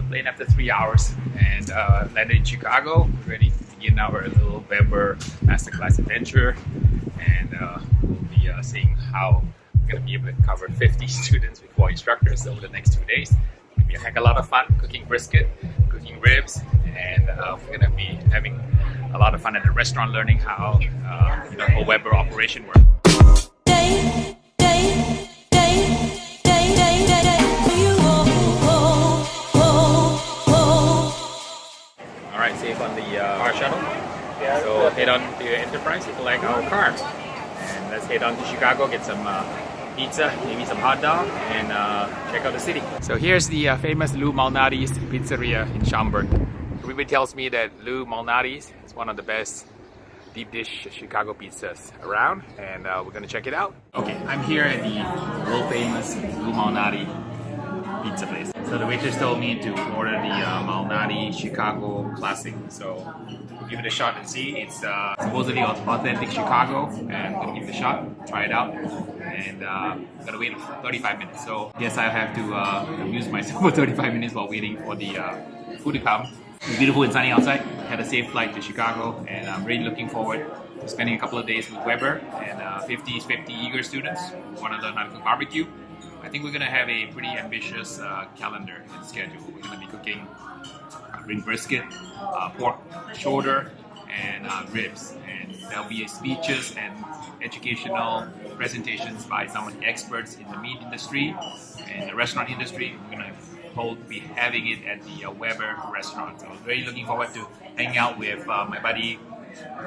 plane after 3 hours and landed in Chicago, ready to begin our little Weber masterclass adventure. And we'll be seeing how we're going to be able to cover 50 students with 4 instructors over the next 2 days. It's going to be a heck of a lot of fun cooking brisket, cooking ribs, and we're going to be having a lot of fun at the restaurant learning how the whole Weber operation works. Alright, safe on the car shuttle. So head on to Enterprise to collect our car. And let's head on to Chicago, get some pizza, maybe some hot dog, and check out the city. So here's the famous Lou Malnati's pizzeria in Schaumburg. Everybody tells me that Lou Malnati's is one of the best deep dish Chicago pizzas around, and we're gonna check it out. Okay, I'm here at the world famous Lou Malnati pizza place. So the waitress told me to order the Malnati Chicago Classic. So we'll give it a shot and see. It's supposedly authentic Chicago, and I'm gonna give it a shot, try it out, and gotta wait 35 minutes. So I guess I have to amuse myself for 35 minutes while waiting for the food to come. It's beautiful and sunny outside. Had a safe flight to Chicago, and I'm really looking forward to spending a couple of days with Weber and 50 eager students who want to learn how to cook barbecue. I think we're going to have a pretty ambitious calendar and schedule. We're going to be cooking brisket, pork shoulder, and ribs. And there'll be speeches and educational presentations by some of the experts in the meat industry and the restaurant industry. We're going to be having it at the Weber restaurant. So I was really looking forward to hanging out with my buddy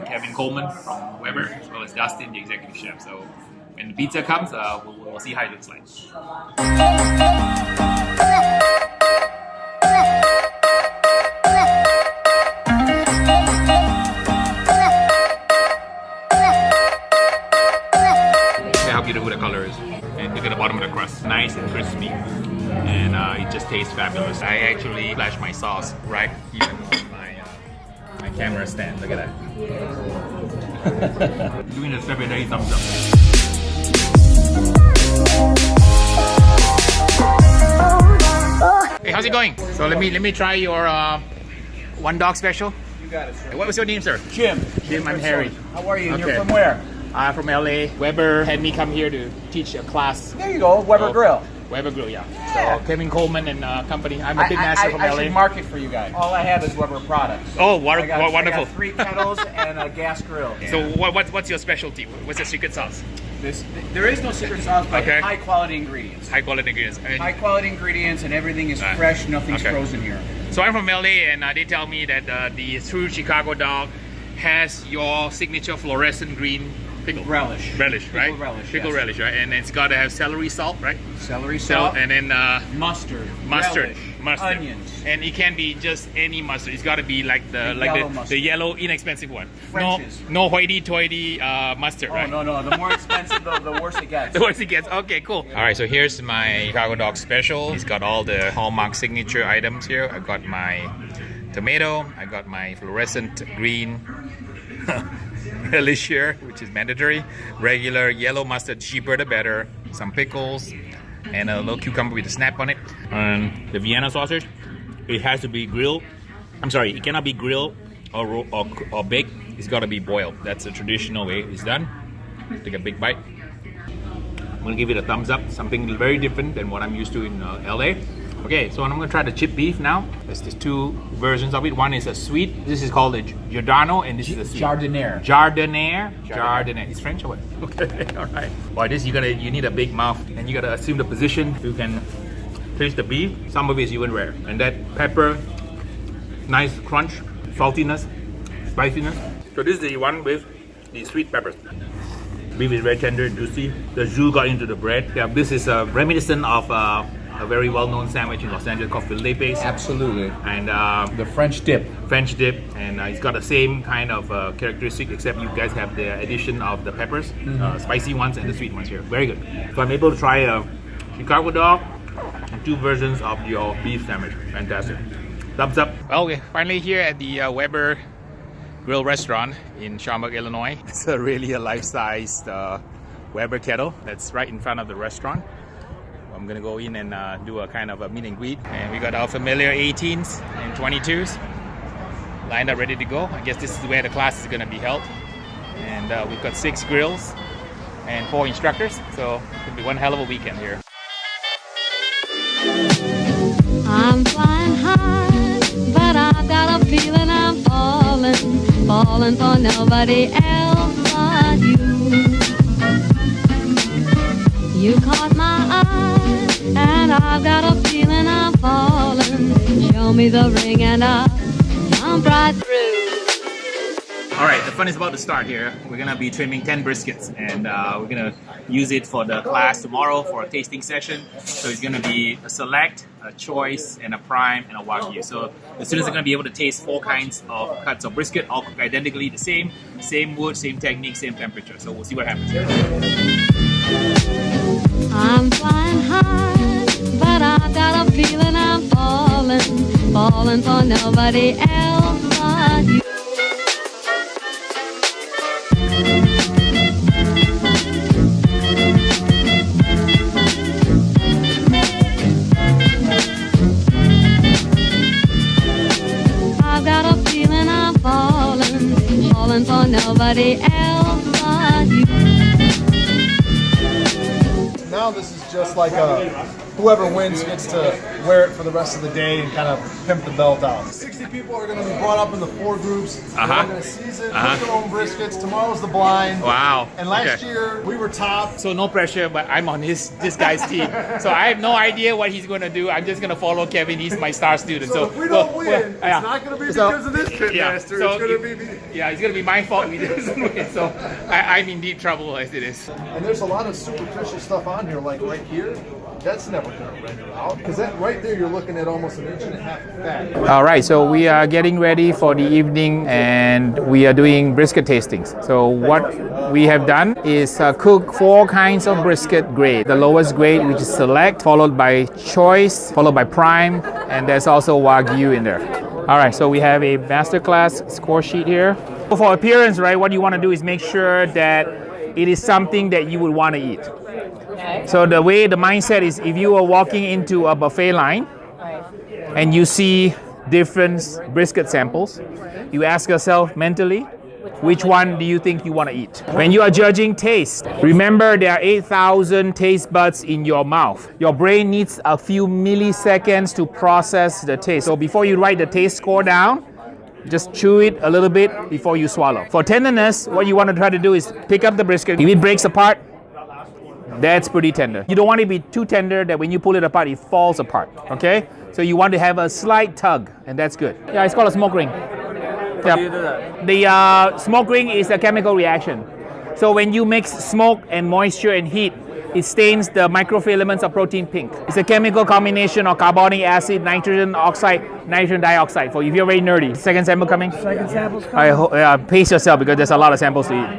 Kevin Coleman from Weber, as well as Dustin, the executive chef. So when the pizza comes, we'll see how it looks like. See how beautiful the color is. And look at the bottom of the crust. Nice and crispy. And it just tastes fabulous. I actually flashed my sauce right even on my camera stand. Look at that. Doing the 7-8 thumbs up. Hey, how's it going? So let me try your one dog special. You got it, sir. What was your name, sir? Jim. Jim, I'm Harry. How are you? Okay. You're from where? I'm from LA. Weber had me come here to teach a class. There you go, Weber Grill. Weber Grill, yeah. So Kevin Coleman and company. I'm a Pitmaster from LA. I should market for you guys. All I have is Weber products. Oh, wonderful! I got 3 kettles and a gas grill. So what's your specialty? What's the secret sauce? There is no secret sauce, but Okay. high quality ingredients. High quality ingredients. High quality ingredients, and everything is fresh. Nothing's frozen here. So I'm from LA, and they tell me that the true Chicago dog has your signature fluorescent green pickle Relish, right? Pickle Pickle relish, right? And it's got to have celery salt, right? Celery salt, and then mustard, mustard, onions, and it can't be just any mustard. It's got to be like the yellow inexpensive one. French's. No hoity-toity mustard, right? No. The more expensive, the worse it gets. The worse it gets. Okay, cool. All right, so here's my Chicago dog special. It's got all the hallmark signature items here. I got my tomato. I got my fluorescent green relish here, which is mandatory. Regular yellow mustard, cheaper the better. Some pickles and a little cucumber with a snap on it. And the Vienna sausage, it has to be grilled. I'm sorry, it cannot be grilled or baked. It's got to be boiled. That's the traditional way it's done. Take a big bite. I'm gonna give it a thumbs up. Something very different than what I'm used to in LA. Okay, so I'm gonna try the chip beef now. There's 2 versions of it. One is a sweet. This is called a Giordano, and this is a sweet. Jardiniere. It's French or what? Okay, all right. Boy, this you need a big mouth, and you gotta assume the position. You can taste the beef. Some of it is even rare, and that pepper, nice crunch, saltiness, spiciness. So this is the one with the sweet peppers. Beef is very tender, juicy. The jus got into the bread. Yeah, this is reminiscent of a very well-known sandwich in Los Angeles called filet paste. Absolutely. And the French dip. And it's got the same kind of characteristic, except you guys have the addition of the peppers, spicy ones and the sweet ones here. Very good. So I'm able to try a Chicago dog and 2 versions of your beef sandwich. Fantastic. Thumbs up. Well, we're finally here at the Weber Grill Restaurant in Schaumburg, Illinois. It's really a life-sized Weber kettle that's right in front of the restaurant. I'm gonna go in and do a kind of a meet and greet. And we got our familiar 18s and 22s lined up, ready to go. I guess this is where the class is gonna be held. And we've got 6 grills and 4 instructors, so it'll be one hell of a weekend here. I'm flying high, but I've got a feeling I'm falling for nobody else but you. You caught my eye, and I've got a feeling I'm falling. Show me the ring and I'll jump right through. Alright, the fun is about to start here. We're gonna be trimming 10 briskets, and we're gonna use it for the class tomorrow for a tasting session. So it's gonna be a select, a choice, and a prime, and a wagyu. So the students are gonna be able to taste 4 kinds of cuts of brisket, all cooked identically the same wood, same technique, same temperature. So we'll see what happens here. I'm flying high, but I've got a feeling I'm falling for nobody else but you. I've got a feeling I'm falling for nobody else but you. Now this is just like whoever wins gets to wear it for the rest of the day and kind of pimp the belt out. 60 people are going to be brought up into 4 groups. They're going to season, cook their own briskets. Tomorrow's the blind. Wow. And last year we were top. So no pressure, but I'm on this guy's team. So I have no idea what he's going to do. I'm just going to follow Kevin. He's my star student. So if we don't win, it's not going to be because of this Pitmaster. Yeah, it's going to be it's going to be my fault if he doesn't win. So I'm in deep trouble as it is. And there's a lot of superficial stuff on here, like right here. That's never going to render out, because that right there you're looking at almost 1.5 inches of fat. All right, so we are getting ready for the evening, and we are doing brisket tastings. So what we have done is cook 4 kinds of brisket grade. The lowest grade, which is select, followed by choice, followed by prime, and there's also wagyu in there. All right, so we have a masterclass score sheet here. For appearance, right, what you want to do is make sure that it is something that you would want to eat. So the mindset is, if you are walking into a buffet line and you see different brisket samples, you ask yourself mentally, which one do you think you want to eat? When you are judging taste, remember there are 8,000 taste buds in your mouth. Your brain needs a few milliseconds to process the taste. So before you write the taste score down, just chew it a little bit before you swallow. For tenderness, what you want to try to do is pick up the brisket. If it breaks apart, that's pretty tender. You don't want it to be too tender that when you pull it apart, it falls apart, okay? So you want to have a slight tug, and that's good. Yeah, it's called a smoke ring. How do you do that? The smoke ring is a chemical reaction. So when you mix smoke and moisture and heat, it stains the microfilaments of protein pink. It's a chemical combination of carbonic acid, nitrogen oxide, nitrogen dioxide. For if you're very nerdy. Second sample coming? Second sample's coming. Pace yourself because there's a lot of samples to eat.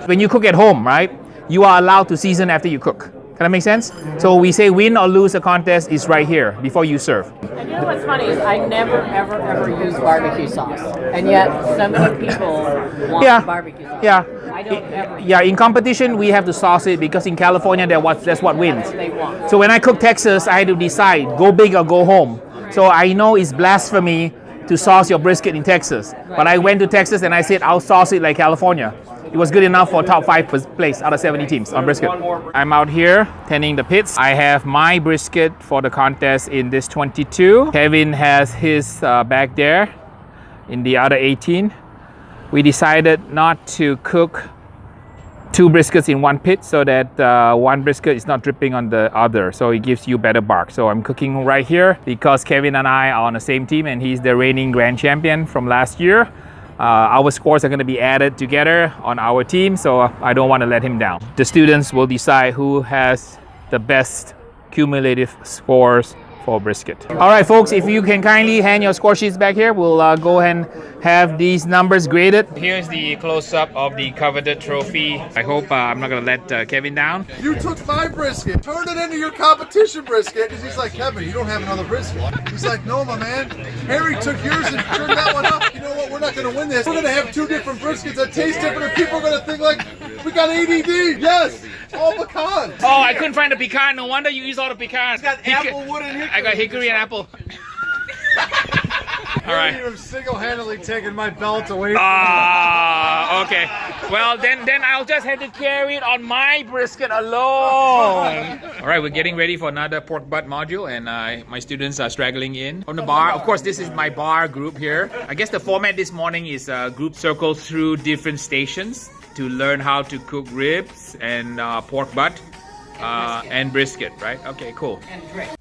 When you cook at home, right, you are allowed to season after you cook. Can that make sense? So we say win or lose a contest is right here before you serve. And you know what's funny is I never ever use barbecue sauce, and yet so many people want barbecue sauce. Yeah. I don't ever. Yeah, in competition we have to sauce it because in California that's what wins. That's what they want. So when I cook Texas, I had to decide go big or go home. So I know it's blasphemy to sauce your brisket in Texas, but I went to Texas and I said I'll sauce it like California. It was good enough for top 5 place out of 70 teams on brisket. I'm out here tending the pits. I have my brisket for the contest in this 22. Kevin has his back there in the other 18. We decided not to cook 2 briskets in one pit so that one brisket is not dripping on the other, so it gives you better bark. So I'm cooking right here because Kevin and I are on the same team and he's the reigning grand champion from last year. Our scores are going to be added together on our team, so I don't want to let him down. The students will decide who has the best cumulative scores for brisket. All right, folks, if you can kindly hand your score sheets back here, we'll go ahead and have these numbers graded. Here's the close-up of the coveted trophy. I hope I'm not going to let Kevin down. You took my brisket, turned it into your competition brisket, because he's like, Kevin, you don't have another brisket. He's like, no, my man. Harry took yours and turned that one up. You know what? We're not going to win this. We're going to have 2 different briskets that taste different, and people are going to think like, we got ADD. Yes. all pecan. Oh, I couldn't find the pecan. No wonder you use all the pecans. It's got apple, wood, and hickory. I got hickory and apple. All right. You've single-handedly taken my belt away from Ah, okay. Well, then I'll just have to carry it on my brisket alone. All right, we're getting ready for another pork butt module, and my students are straggling in from the bar. Of course, this is my bar group here. I guess the format this morning is group circle through different stations to learn how to cook ribs and pork butt and brisket, right? Okay, cool. And drink.